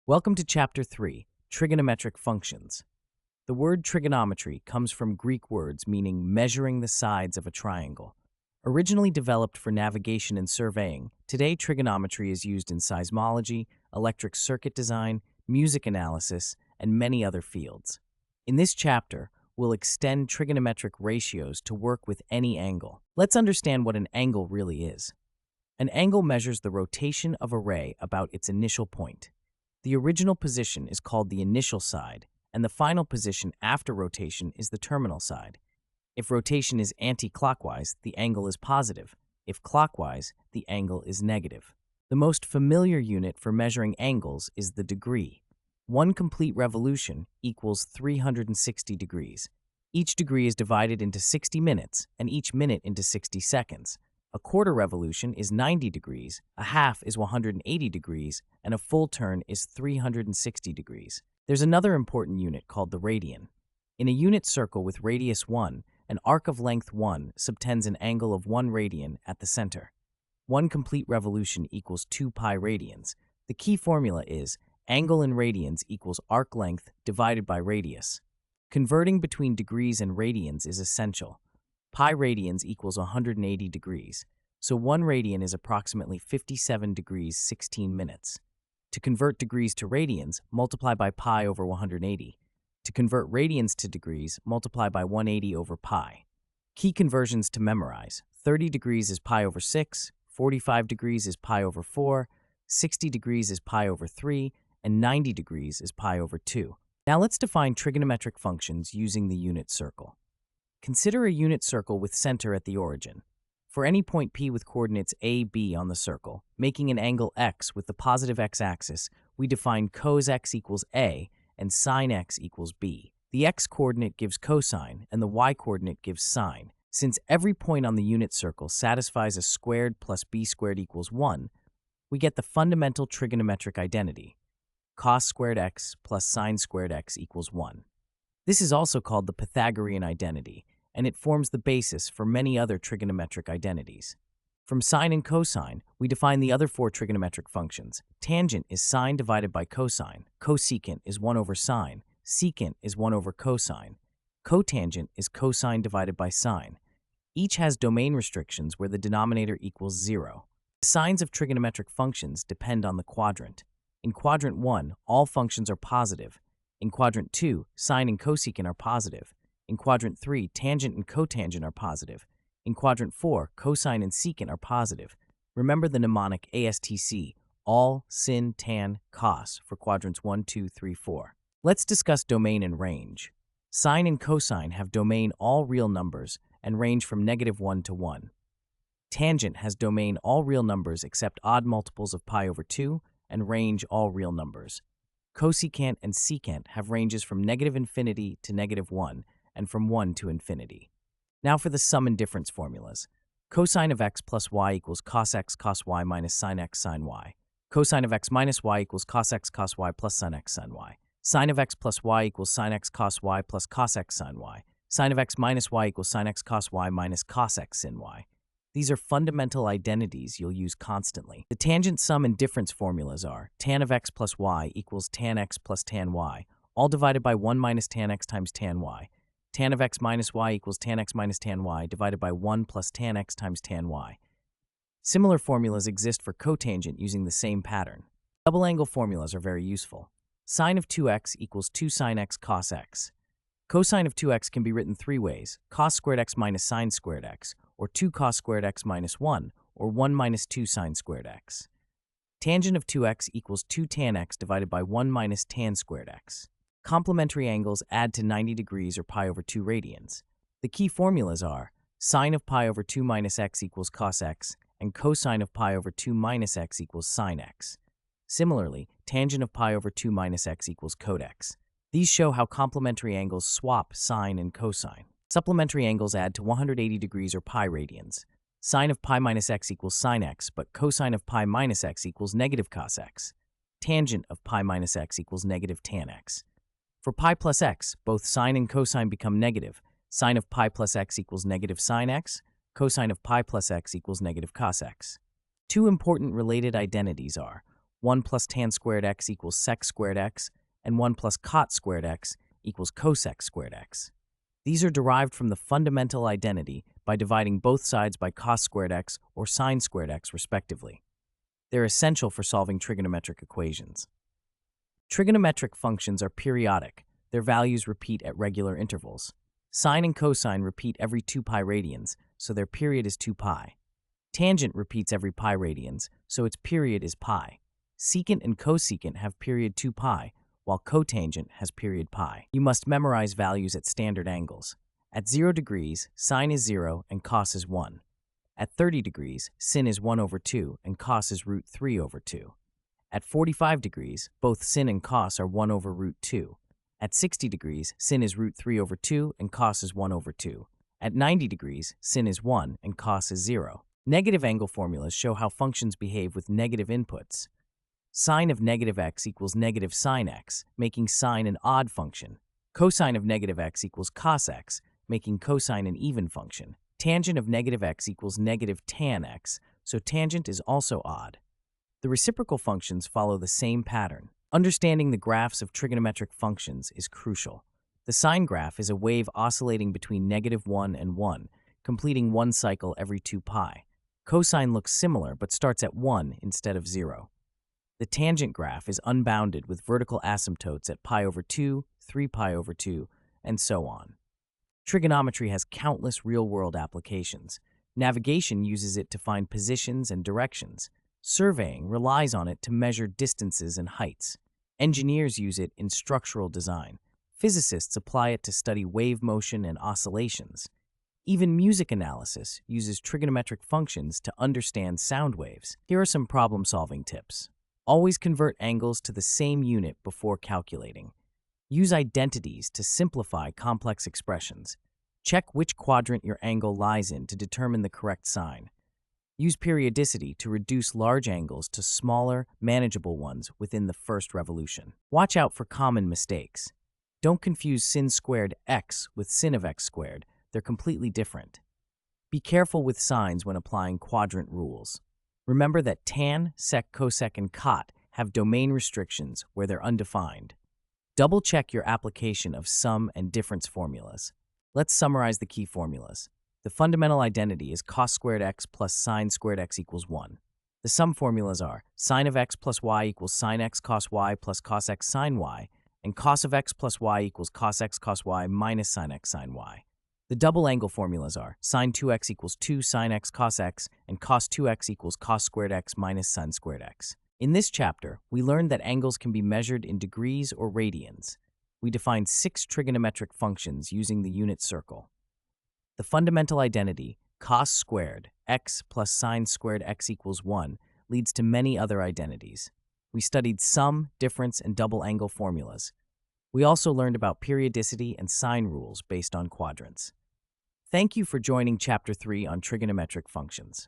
Welcome to Chapter 3, Trigonometric Functions. The word trigonometry comes from Greek words meaning measuring the sides of a triangle. Originally developed for navigation and surveying, today trigonometry is used in seismology, electric circuit design, music analysis, and many other fields. In this chapter, we'll extend trigonometric ratios to work with any angle. Let's understand what an angle really is. An angle measures the rotation of a ray about its initial point. The original position is called the initial side, and the final position after rotation is the terminal side. If rotation is anti-clockwise, the angle is positive. If clockwise, the angle is negative. The most familiar unit for measuring angles is the degree. One complete revolution equals 360 degrees. Each degree is divided into 60 minutes, and each minute into 60 seconds. A quarter revolution is 90 degrees, a half is 180 degrees, and a full turn is 360 degrees. There's another important unit called the radian. In a unit circle with radius 1, an arc of length 1 subtends an angle of 1 radian at the center. One complete revolution equals 2 pi radians. The key formula is angle in radians equals arc length divided by radius. Converting between degrees and radians is essential. Pi radians equals 180 degrees, so 1 radian is approximately 57 degrees 16 minutes. To convert degrees to radians, multiply by pi over 180. To convert radians to degrees, multiply by 180 over pi. Key conversions to memorize. 30 degrees is pi over 6, 45 degrees is pi over 4, 60 degrees is pi over 3, and 90 degrees is pi over 2. Now let's define trigonometric functions using the unit circle. Consider a unit circle with center at the origin. For any point P with coordinates a, b on the circle, making an angle x with the positive x-axis, we define cos x equals a and sin x equals b. The x-coordinate gives cosine and the y-coordinate gives sine. Since every point on the unit circle satisfies a squared plus b squared equals 1, we get the fundamental trigonometric identity. Cos squared x plus sine squared x equals 1. This is also called the Pythagorean identity, and it forms the basis for many other trigonometric identities. From sine and cosine, we define the other 4 trigonometric functions. Tangent is sine divided by cosine. Cosecant is 1 over sine. Secant is 1 over cosine. Cotangent is cosine divided by sine. Each has domain restrictions where the denominator equals 0. The signs of trigonometric functions depend on the quadrant. In quadrant 1, all functions are positive. In quadrant 2, sine and cosecant are positive. In quadrant 3, tangent and cotangent are positive. In quadrant 4, cosine and secant are positive. Remember the mnemonic ASTC, all, sin, tan, cos, for quadrants 1, 2, 3, 4. Let's discuss domain and range. Sine and cosine have domain all real numbers and range from -1 to 1. Tangent has domain all real numbers except odd multiples of pi over 2 and range all real numbers. Cosecant and secant have ranges from -infinity to -1 and from 1 to infinity. Now for the sum and difference formulas. Cosine of x plus y equals cos x cos y minus sin x sin y. Cosine of x minus y equals cos x cos y plus sin x sin y. Sin of x plus y equals sin x cos y plus cos x sin y. Sin of x minus y equals sin x cos y minus cos x sin y. These are fundamental identities you'll use constantly. The tangent sum and difference formulas are tan of x plus y equals tan x plus tan y, all divided by 1 minus tan x times tan y. Tan of x minus y equals tan x minus tan y divided by 1 plus tan x times tan y. Similar formulas exist for cotangent using the same pattern. Double angle formulas are very useful. Sine of 2x equals 2 sin x cos x. Cosine of 2x can be written 3 ways, cos squared x minus sine squared x, or 2 cos squared x minus 1, or 1 minus 2 sine squared x. Tangent of 2x equals 2 tan x divided by 1 minus tan squared x. Complementary angles add to 90 degrees or pi over 2 radians. The key formulas are sine of pi over 2 minus x equals cos x, and cosine of pi over 2 minus x equals sin x. Similarly, tangent of pi over 2 minus x equals cot x. These show how complementary angles swap sine and cosine. Supplementary angles add to 180 degrees or pi radians. Sine of pi minus x equals sin x, but cosine of pi minus x equals negative cos x. Tangent of pi minus x equals negative tan x. For pi plus x, both sine and cosine become negative. Sine of pi plus x equals negative sin x. Cosine of pi plus x equals negative cos x. Two important related identities are 1 plus tan squared x equals sec squared x, and 1 plus cot squared x equals cosec squared x. These are derived from the fundamental identity by dividing both sides by cos squared x or sin squared x, respectively. They're essential for solving trigonometric equations. Trigonometric functions are periodic. Their values repeat at regular intervals. Sine and cosine repeat every 2 pi radians, so their period is 2 pi. Tangent repeats every pi radians, so its period is pi. Secant and cosecant have period 2 pi, while cotangent has period pi. You must memorize values at standard angles. At 0 degrees, sine is 0 and cos is 1. At 30 degrees, sin is 1 over 2 and cos is root 3 over 2. At 45 degrees, both sin and cos are 1 over root 2. At 60 degrees, sin is root 3 over 2 and cos is 1 over 2. At 90 degrees, sin is 1 and cos is 0. Negative angle formulas show how functions behave with negative inputs. Sine of negative x equals negative sine x, making sine an odd function. Cosine of negative x equals cos x, making cosine an even function. Tangent of negative x equals negative tan x, so tangent is also odd. The reciprocal functions follow the same pattern. Understanding the graphs of trigonometric functions is crucial. The sine graph is a wave oscillating between -1 and 1, completing one cycle every 2 pi. Cosine looks similar but starts at 1 instead of 0. The tangent graph is unbounded with vertical asymptotes at pi over 2, 3 pi over 2, and so on. Trigonometry has countless real-world applications. Navigation uses it to find positions and directions. Surveying relies on it to measure distances and heights. Engineers use it in structural design. Physicists apply it to study wave motion and oscillations. Even music analysis uses trigonometric functions to understand sound waves. Here are some problem-solving tips. Always convert angles to the same unit before calculating. Use identities to simplify complex expressions. Check which quadrant your angle lies in to determine the correct sign. Use periodicity to reduce large angles to smaller, manageable ones within the first revolution. Watch out for common mistakes. Don't confuse sin squared x with sin of x squared. They're completely different. Be careful with signs when applying quadrant rules. Remember that tan, sec, cosec, and cot have domain restrictions where they're undefined. Double-check your application of sum and difference formulas. Let's summarize the key formulas. The fundamental identity is cos squared x plus sine squared x equals 1. The sum formulas are sine of x plus y equals sine x cos y plus cos x sine y, and cos of x plus y equals cos x cos y minus sine x sine y. The double angle formulas are sine 2x equals 2 sine x cos x, and cos 2x equals cos squared x minus sine squared x. In this chapter, we learned that angles can be measured in degrees or radians. We defined 6 trigonometric functions using the unit circle. The fundamental identity, cos squared x plus sine squared x equals 1, leads to many other identities. We studied sum, difference, and double angle formulas. We also learned about periodicity and sign rules based on quadrants. Thank you for joining Chapter 3 on trigonometric functions.